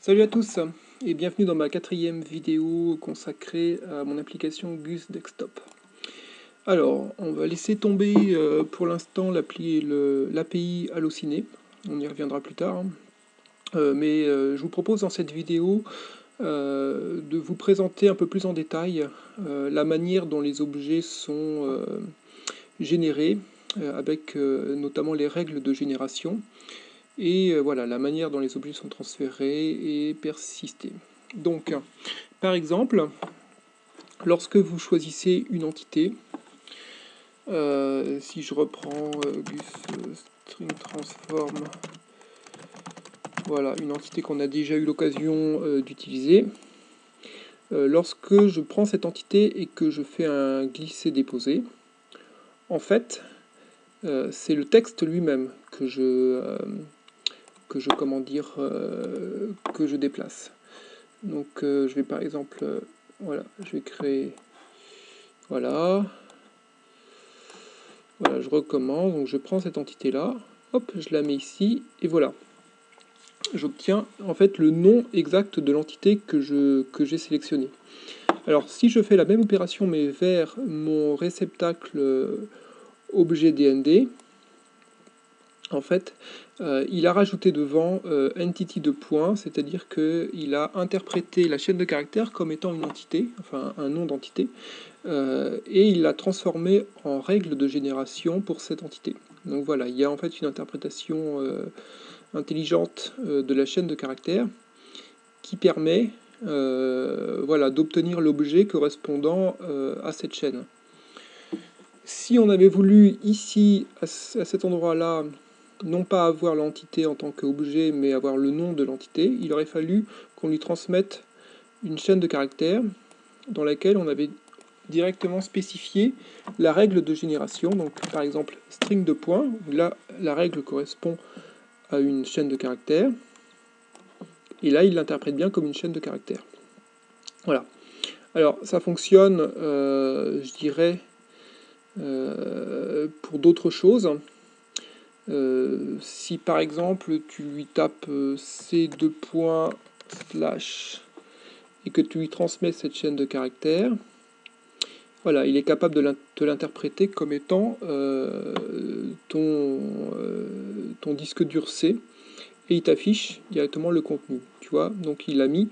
Salut à tous et bienvenue dans ma 4e vidéo consacrée à mon application Gus Desktop. Alors, on va laisser tomber pour l'instant l'API Allociné, on y reviendra plus tard. Mais je vous propose dans cette vidéo de vous présenter un peu plus en détail la manière dont les objets sont générés, avec notamment les règles de génération. Et voilà, la manière dont les objets sont transférés et persistés. Donc, par exemple, lorsque vous choisissez une entité, si je reprends Gus String Transform, voilà, une entité qu'on a déjà eu l'occasion d'utiliser, lorsque je prends cette entité et que je fais un glisser-déposer, en fait, c'est le texte lui-même que je déplace. Donc je vais par exemple, voilà, je vais créer, voilà, je recommence, donc je prends cette entité-là, hop, je la mets ici, et voilà. J'obtiens en fait le nom exact de l'entité que j'ai sélectionné. Alors si je fais la même opération mais vers mon réceptacle objet DND, en fait, il a rajouté devant entity de point, c'est-à-dire qu'il a interprété la chaîne de caractères comme étant une entité, enfin un nom d'entité, et il l'a transformé en règle de génération pour cette entité. Donc voilà, il y a en fait une interprétation intelligente de la chaîne de caractères qui permet voilà, d'obtenir l'objet correspondant à cette chaîne. Si on avait voulu ici, à cet endroit-là, non pas avoir l'entité en tant qu'objet, mais avoir le nom de l'entité, il aurait fallu qu'on lui transmette une chaîne de caractères dans laquelle on avait directement spécifié la règle de génération. Donc par exemple string de points, là la règle correspond à une chaîne de caractères, et là il l'interprète bien comme une chaîne de caractères. Voilà. Alors ça fonctionne, je dirais, pour d'autres choses. Si par exemple tu lui tapes C2 points slash et que tu lui transmets cette chaîne de caractères, voilà, il est capable de l'interpréter comme étant ton disque dur C, et il t'affiche directement le contenu, tu vois. Donc il a mis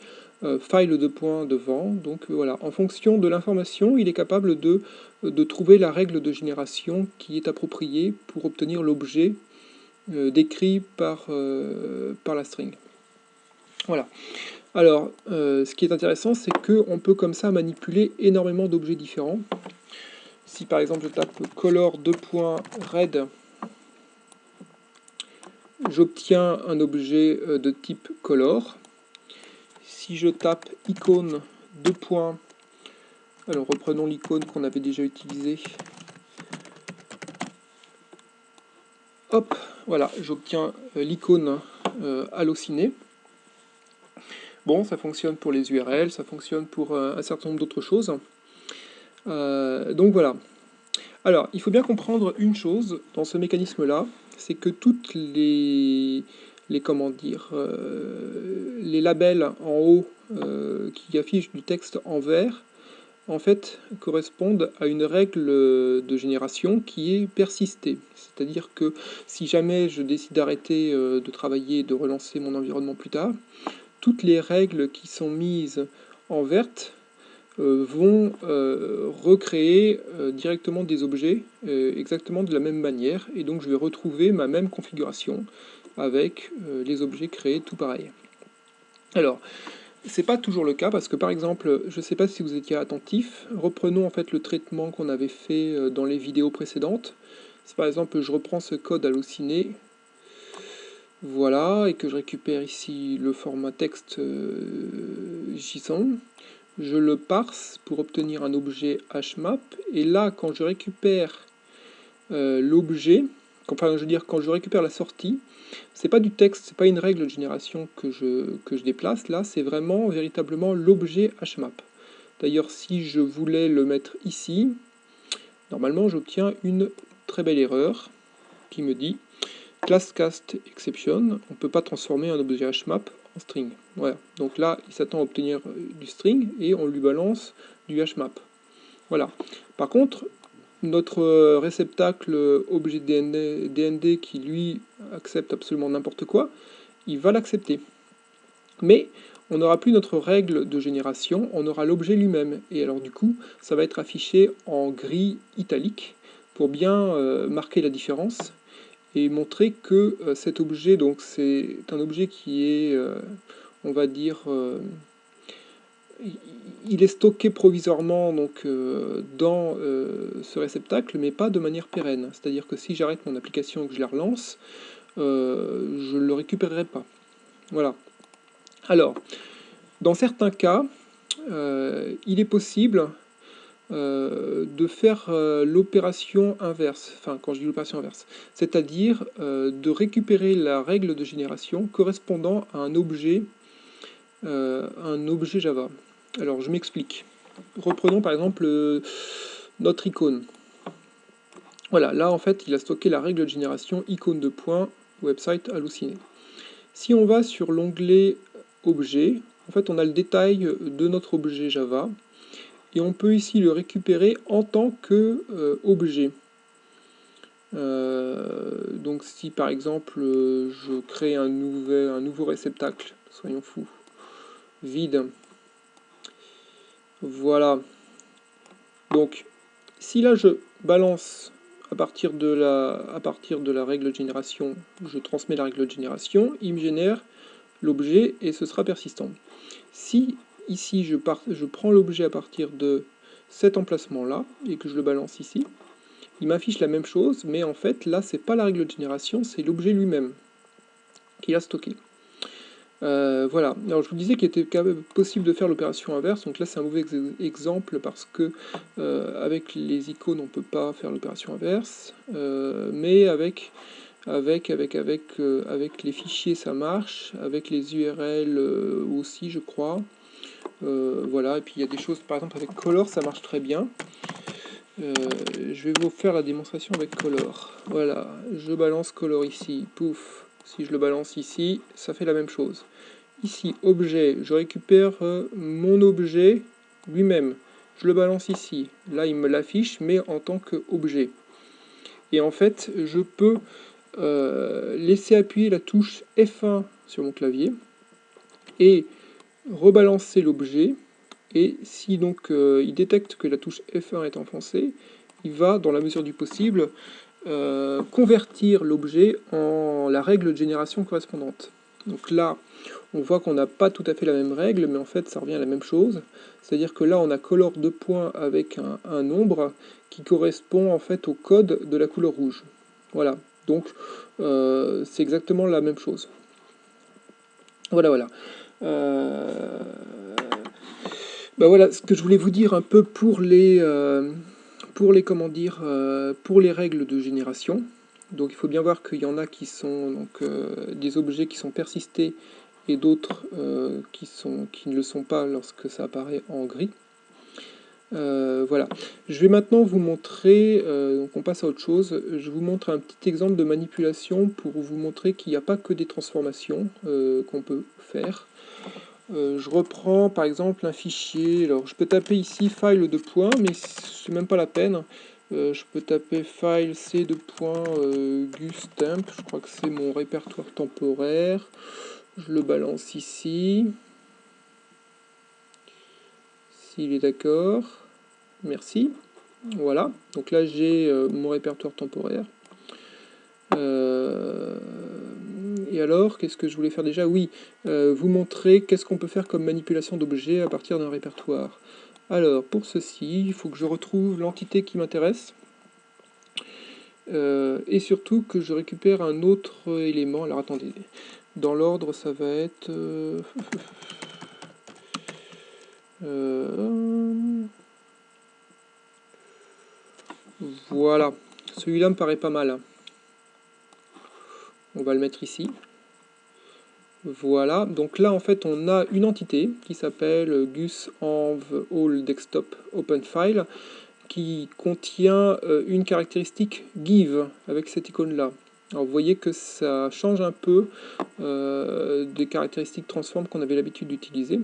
file de points devant, donc voilà, en fonction de l'information, il est capable de trouver la règle de génération qui est appropriée pour obtenir l'objet décrit par la string. Voilà. Alors, ce qui est intéressant, c'est qu'on peut comme ça manipuler énormément d'objets différents. Si par exemple je tape color 2.red, j'obtiens un objet de type color. Si je tape icône 2. Alors reprenons l'icône qu'on avait déjà utilisée. Hop, voilà, j'obtiens l'icône Allociné. Bon, ça fonctionne pour les URL, ça fonctionne pour un certain nombre d'autres choses. Donc voilà. Alors, il faut bien comprendre une chose dans ce mécanisme-là, c'est que toutes les comment dire, les labels en haut qui affichent du texte en vert, en fait, correspondent à une règle de génération qui est persistée. C'est-à-dire que si jamais je décide d'arrêter de travailler et de relancer mon environnement plus tard, toutes les règles qui sont mises en verte vont recréer directement des objets exactement de la même manière, et donc je vais retrouver ma même configuration avec les objets créés tout pareil. Alors, c'est pas toujours le cas, parce que par exemple, je ne sais pas si vous étiez attentif, reprenons en fait le traitement qu'on avait fait dans les vidéos précédentes. Si par exemple je reprends ce code Allociné, voilà, et que je récupère ici le format texte JSON, je le parse pour obtenir un objet HMAP, et là quand je récupère l'objet, enfin je veux dire quand je récupère la sortie, c'est pas du texte, c'est pas une règle de génération que je déplace, là c'est vraiment véritablement l'objet HMAP. D'ailleurs si je voulais le mettre ici, normalement j'obtiens une très belle erreur qui me dit class cast exception, on ne peut pas transformer un objet HMAP en string. Voilà. Donc là, il s'attend à obtenir du string et on lui balance du hmap. Voilà. Par contre, notre réceptacle objet DND qui lui accepte absolument n'importe quoi, il va l'accepter. Mais on n'aura plus notre règle de génération, on aura l'objet lui-même. Et alors du coup, ça va être affiché en gris italique pour bien marquer la différence et montrer que cet objet, donc c'est un objet qui est, on va dire, il est stocké provisoirement donc, dans ce réceptacle, mais pas de manière pérenne. C'est-à-dire que si j'arrête mon application et que je la relance, je ne le récupérerai pas. Voilà. Alors, dans certains cas, il est possible de faire l'opération inverse. Enfin, quand je dis l'opération inverse, c'est-à-dire de récupérer la règle de génération correspondant à un objet Java. Alors, je m'explique. Reprenons par exemple notre icône. Voilà, là en fait, il a stocké la règle de génération icône de point, website halluciné. Si on va sur l'onglet objet, en fait, on a le détail de notre objet Java, et on peut ici le récupérer en tant que objet. Donc si par exemple je crée un nouveau réceptacle, soyons fous, vide, voilà. Donc si là je balance à partir de la règle de génération, je transmets la règle de génération, il me génère l'objet et ce sera persistant. Si ici je prends l'objet à partir de cet emplacement là et que je le balance ici, il m'affiche la même chose, mais en fait là c'est pas la règle de génération, c'est l'objet lui-même qu'il a stocké. Voilà, alors je vous disais qu'il était possible de faire l'opération inverse, donc là c'est un mauvais exemple parce que avec les icônes on peut pas faire l'opération inverse, mais avec les fichiers ça marche, avec les URL aussi je crois. Voilà, et puis il y a des choses, par exemple avec Color ça marche très bien. Je vais vous faire la démonstration avec Color. Voilà, je balance Color ici, pouf. Si je le balance ici, ça fait la même chose. Ici, objet, je récupère mon objet lui-même. Je le balance ici. Là, il me l'affiche, mais en tant qu'objet. Et en fait, je peux laisser appuyer la touche F1 sur mon clavier et rebalancer l'objet. Et si donc il détecte que la touche F1 est enfoncée, il va, dans la mesure du possible, convertir l'objet en la règle de génération correspondante. Donc là, on voit qu'on n'a pas tout à fait la même règle, mais en fait ça revient à la même chose. C'est-à-dire que là on a color 2 points avec un nombre qui correspond en fait au code de la couleur rouge. Voilà, donc c'est exactement la même chose. Voilà, voilà. Voilà ce que je voulais vous dire un peu pour les pour les règles de génération. Donc il faut bien voir qu'il y en a qui sont donc, des objets qui sont persistés et d'autres qui ne le sont pas lorsque ça apparaît en gris. Voilà. Je vais maintenant vous montrer, donc on passe à autre chose, je vous montre un petit exemple de manipulation pour vous montrer qu'il n'y a pas que des transformations qu'on peut faire. Je reprends par exemple un fichier, alors je peux taper ici file de points, mais c'est même pas la peine. Je peux taper file c de points gustemp, je crois que c'est mon répertoire temporaire. Je le balance ici. S'il est d'accord, merci. Voilà, donc là j'ai mon répertoire temporaire. Et alors, qu'est-ce que je voulais faire déjà? Oui, vous montrer qu'est-ce qu'on peut faire comme manipulation d'objets à partir d'un répertoire. Alors, pour ceci, il faut que je retrouve l'entité qui m'intéresse. Et surtout que je récupère un autre élément. Alors, attendez. Dans l'ordre, ça va être... voilà. Celui-là me paraît pas mal. On va le mettre ici. Voilà, donc là en fait on a une entité qui s'appelle gusenv all desktop open file qui contient une caractéristique give avec cette icône là. Alors vous voyez que ça change un peu des caractéristiques transform qu'on avait l'habitude d'utiliser.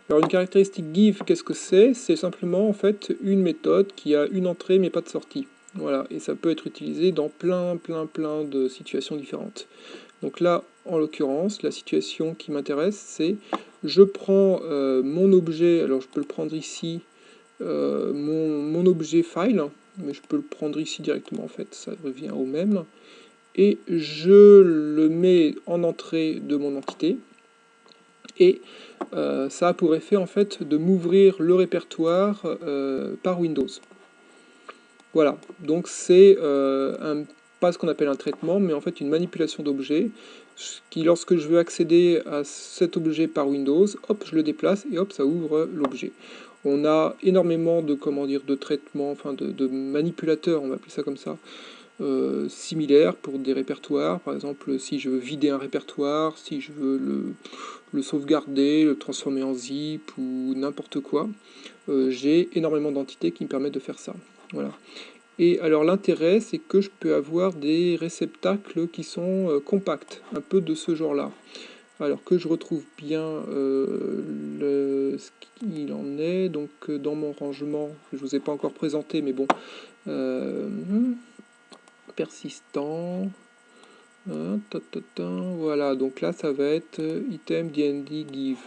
Alors une caractéristique give, qu'est-ce que c'est? C'est simplement en fait une méthode qui a une entrée mais pas de sortie. Voilà, et ça peut être utilisé dans plein de situations différentes. Donc là, en l'occurrence, la situation qui m'intéresse, c'est je prends mon objet, alors je peux le prendre ici, mon objet file, mais je peux le prendre ici directement en fait, ça revient au même, et je le mets en entrée de mon entité, et ça a pour effet en fait de m'ouvrir le répertoire par Windows. Voilà, donc c'est pas ce qu'on appelle un traitement, mais en fait une manipulation d'objet, qui lorsque je veux accéder à cet objet par Windows, hop, je le déplace et hop, ça ouvre l'objet. On a énormément de, comment dire, de traitements, enfin de manipulateurs, on va appeler ça comme ça, similaires pour des répertoires. Par exemple, si je veux vider un répertoire, si je veux le sauvegarder, le transformer en zip ou n'importe quoi, j'ai énormément d'entités qui me permettent de faire ça. Voilà. Et alors l'intérêt, c'est que je peux avoir des réceptacles qui sont compacts, un peu de ce genre-là. Alors que je retrouve bien ce qu'il en est, donc dans mon rangement, je ne vous ai pas encore présenté, mais bon, persistant, voilà, donc là ça va être item dnd give.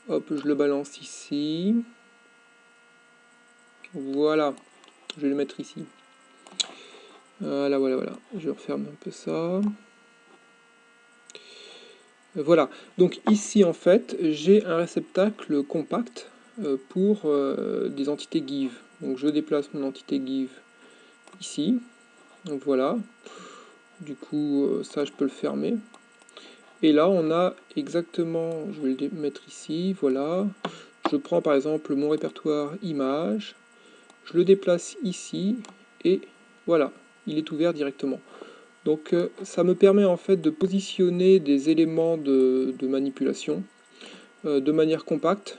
Hop, je le balance ici. Voilà, je vais le mettre ici. Voilà, je referme un peu ça. Voilà, donc ici en fait, j'ai un réceptacle compact pour des entités give. Donc je déplace mon entité give ici. Donc voilà, du coup ça je peux le fermer. Et là on a exactement, je vais le mettre ici, voilà. Je prends par exemple mon répertoire image, je le déplace ici et voilà, il est ouvert directement. Donc ça me permet en fait de positionner des éléments de manipulation de manière compacte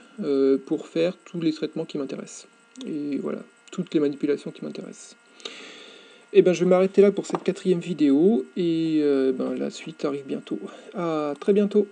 pour faire tous les traitements qui m'intéressent. Et voilà, toutes les manipulations qui m'intéressent. Et ben je vais m'arrêter là pour cette 4e vidéo et la suite arrive bientôt. À très bientôt.